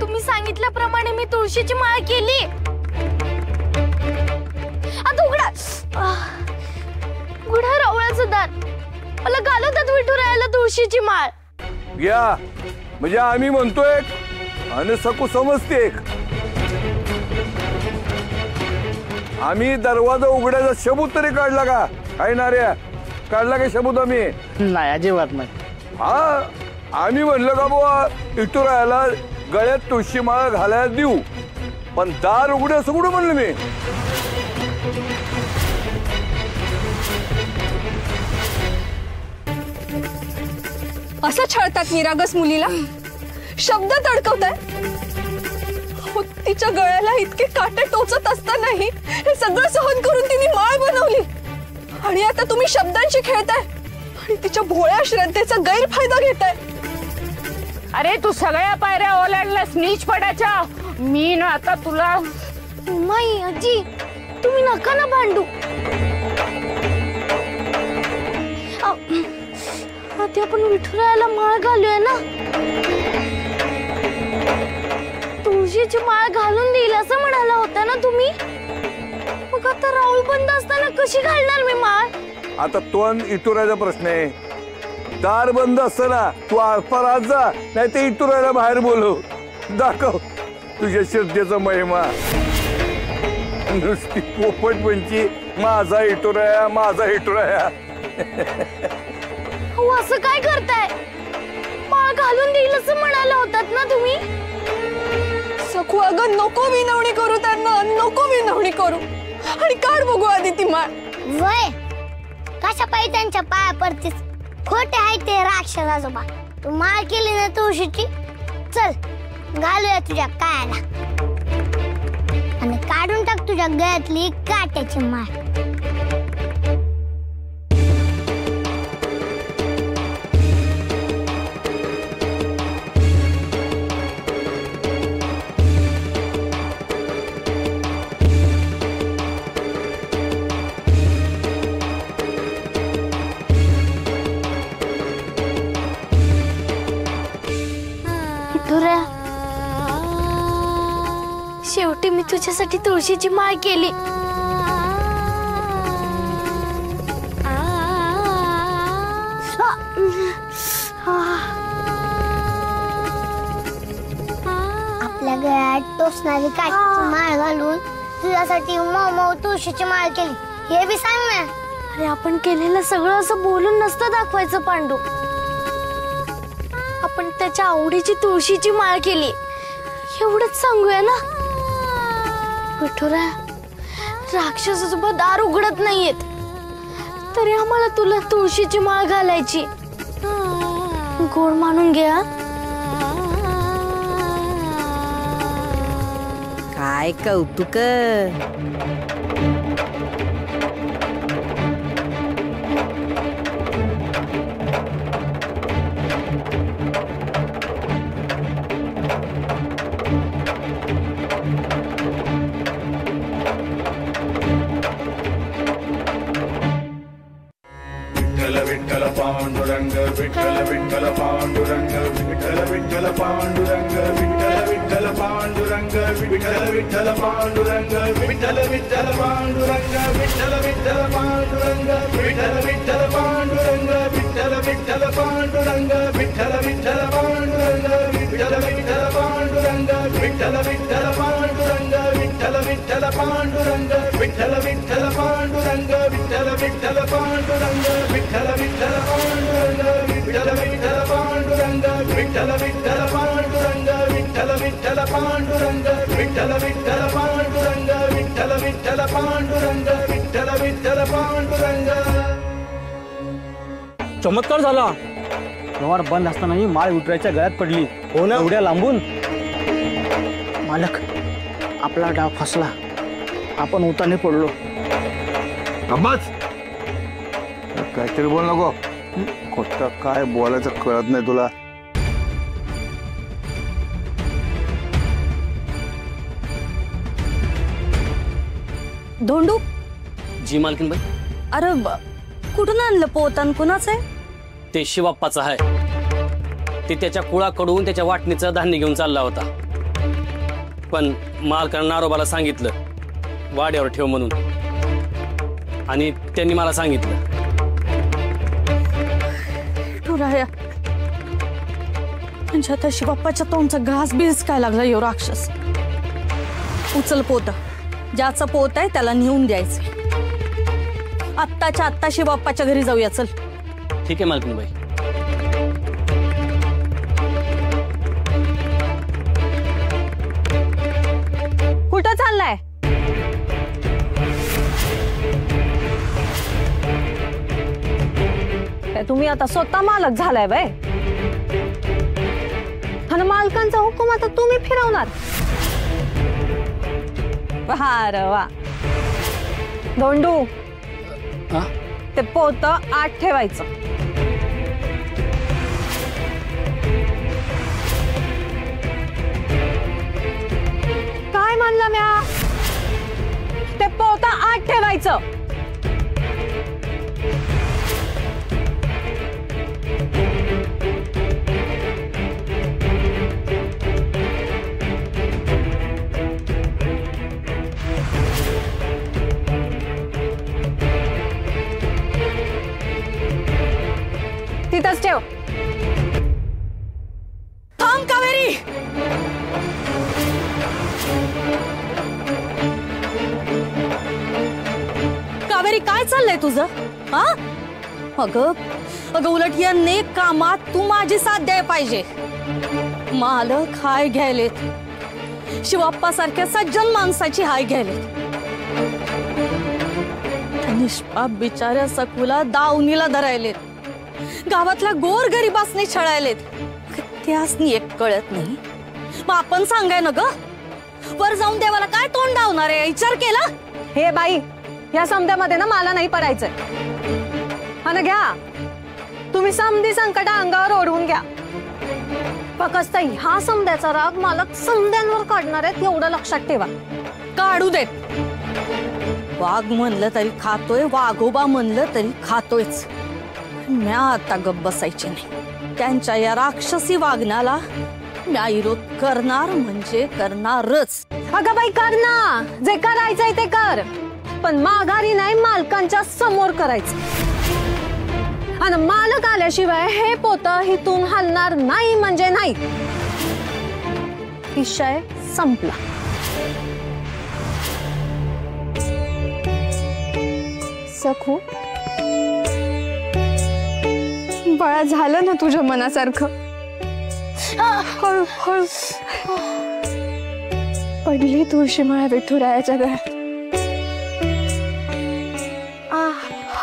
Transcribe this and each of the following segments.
तुम्ही सांगितल्याप्रमाणे मी तुळशीची माळ केली। आता उघडा रावळाचं दार, मला घालवतात विठुरायाला तुळशीची माळ। या म्हणजे आम्ही म्हणतोय आणि सकू समजते। आम्ही दरवाजा उघडायचा सबूत तरी काढला का? काय नार्या काढला का सबूत? आम्ही नाही, अजिबात नाही। हा आम्ही म्हणलं का बुवा विठुरायाला गळ्यात तुळशी माळ घालायला देऊ, पण दार उघडे असं कुठं म्हणलं मी? असं छळतात निरागस मुलीला, शब्द तडकवताय। तिच्या गळ्याला इतके काटे टोचत असतानाही हे सगळं सहन करून तिने माळ बनवली, आणि आता तुम्ही शब्दांशी खेळताय आणि तिच्या भोळ्या श्रद्धेचा गैरफायदा घेताय। अरे तू सगळ्या पायऱ्या ओलांडल्यास नीचपणाच्या। मी ना आता तुला माई आजी तुम्ही नका ना भांडू। आता आपण विठुरायाला माळ घालूया ना। तुळशीची माळ घालून देईल असं म्हणाला होता ना तुम्ही। मग आता राहुल बंद असताना कशी घालणार मी माळ? आता तो विठुरायाचा प्रश्न आहे। दार बंद असताना तू आरपार आज जा, नाही ते विठुरायाला बाहेर बोलव, दाखव तुझ्या श्रद्धेचा महिमा। नुसती पोपट पंची माझा विठुराया माझा विठुराया। हो असं काय करताय? माळ घालून देईल असं म्हणाला होतात ना तुम्ही। सखू अगं नको विनवणी करू त्यांना, नको विनवणी करू, आणि काढ बघू आधी ती माळ। वय कशा पायी त्यांच्या पाया पडतीस? खोटे आहे ते राक्षस आजोबा। तू माळ केली ना तुळशीची, चल घालूया तुझ्या कायाला आणि काढून टाक तुझ्या गळ्यातली काट्याची माळ। शेवटी मी तुझ्यासाठी तुळशीची माळ केली। आपल्या गळ्यात टोचणारी काट्याची माळ घालून तुझ्यासाठी मऊ तुळशीची माळ केली, हे बी सांग ना। अरे आपण केलेलं सगळं असं बोलून नसतं दाखवायचं पांडू। आपण त्याच्या आवडीची तुळशीची माळ केली एवढंच सांगूया ना। विठुरा राक्षसासोबत दार उघडत नाहीयेत, तरी आम्हाला तुला तुळशीची माळ घालायची। गोड मानून घ्या। काय कौतुक! विठ्ठल पांडुरंग विठ्ठल विठ्ठल पांडुरंग विठ्ठल विठ्ठल पांडुरंग विठ्ठल पांडुरंग विठ्ठल विठ्ठल पांडुरंग विठ्ठल विठ्ठल पांडुरंग विठ्ठल विठ्ठल पांडुरंग विठ्ठल विठ्ठल पांडुरंग विठ्ठल विठ्ठल पांडुरंग विठ्ठल विठ्ठल पांडुरंग विठ्ठल विठ्ठल पांडुरंग विठ्ठल विठ्ठल पांडुरंग विठ्ठल विठ्ठल पांडुरंग विठ्ठल विठ्ठल पांडुरंग विठ्ठल विठ्ठल पांडुरंग विठ्ठल विठ्ठल पांडुरंग विठ्ठल विठ्ठल पांडुरंग विठ्ठल विठ्ठल पांडुरंग विठ्ठल विठ्ठल पांडुरंग विठ्ठल विठ्ठल पांडुरंग विठ्ठल विठ्ठल पांडुरंग विठ्ठल विठ्ठल पांडुरंग। चमत्कार झाला। व्यवहार बंद असतानाही माळ विठुरायाच्या गळ्यात पडली। हो ना, एवढ्या लांबून। मालक आपला डाव फसला, आपण उताने पडलो। काहीतरी बोल नको, खोटं काय बोलायचं कळत नाही तुला। धोंडू जी मालकीन बाई। अरे कुठून आणलं पोतान? कुणाचं आहे ते? शिवाप्पाचं आहे। ते त्याच्या कुळाकडून त्याच्या वाटणीचं धान्य घेऊन चालला होता। पण मालकानं नारोबाला सांगितलं वाड्यावर ठेव म्हणून, आणि त्यांनी मला सांगितलं. विठुराया, म्हणजे आता शिवप्पाच्या तोंडचा घास बीस काय लागला यो राक्षस. उचल पोत, ज्याचं पोत आहे त्याला नेऊन द्यायचं. आत्ताच्या आत्ता शिवप्पाच्या घरी जाऊया. चल. ठीक आहे मालकीनबाई. कुठं चाललाय? तुम्ही आता स्वतः मालक झालाय बाय, आणि मालकांचा हुकूम आता तुम्ही फिरवणार. वा रे वा. धोंडू, ते पोत आत ठेवायचं. काय म्हणलं म्या? ते पोत आत ठेवायचं. तिथंच ठेव. थांब कावेरी. कावेरी, काय चाललंय तुझं? हा? अगं अगं, उलट या नेक कामात तू माझी साथ द्याय पाहिजे. मालक हाय घ्यायलेत, शिवप्पा सारख्या सज्जन माणसाची हाय घ्यायलेत. निष्पाप बिचाऱ्या सकुला दावणीला धरायलेत, गावातल्या गोर गरिबासनी छळायलेत. त्यासनी एक कळत नाही. मग आपण सांगाय ना ग, वर जाऊन देवाला काय तोंड दावणार आहे? विचार केला? हे बाई, या समध्यामध्ये ना मला नाही पडायचंय. हा ना, घ्या तुम्ही समधी संकट अंगावर ओढवून घ्या. फक्त ह्या समध्याचा राग मालक समध्यांवर काढणार आहेत एवढं लक्षात ठेवा. काढू देत. वाघ म्हणलं तरी खातोय, वाघोबा म्हणलं तरी खातोयच. म्या आता गप्प बसायचे नाही. त्यांच्या या राक्षसी वागण्याला म्या विरोध करणार म्हणजे करणारच. अगं बाई, कर ना, जे करायचंय ते कर, पण माघारी नाही, मालकांच्या समोर करायचं. आणि मालक आल्याशिवाय हे पोत हिथून हलणार नाही म्हणजे नाही. विषय संपला. सखू, बाळा, झालं ना तुझ्या मनासारखं? हळू हळू. पडली तुळशी माळा विठुरायाच्या गळ्यात.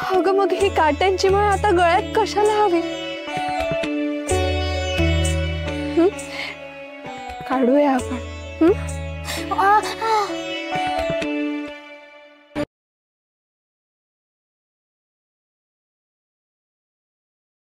अगं, मग ही काट्यांची माळ आता गळ्यात कशाला हवी? काढूया आपण.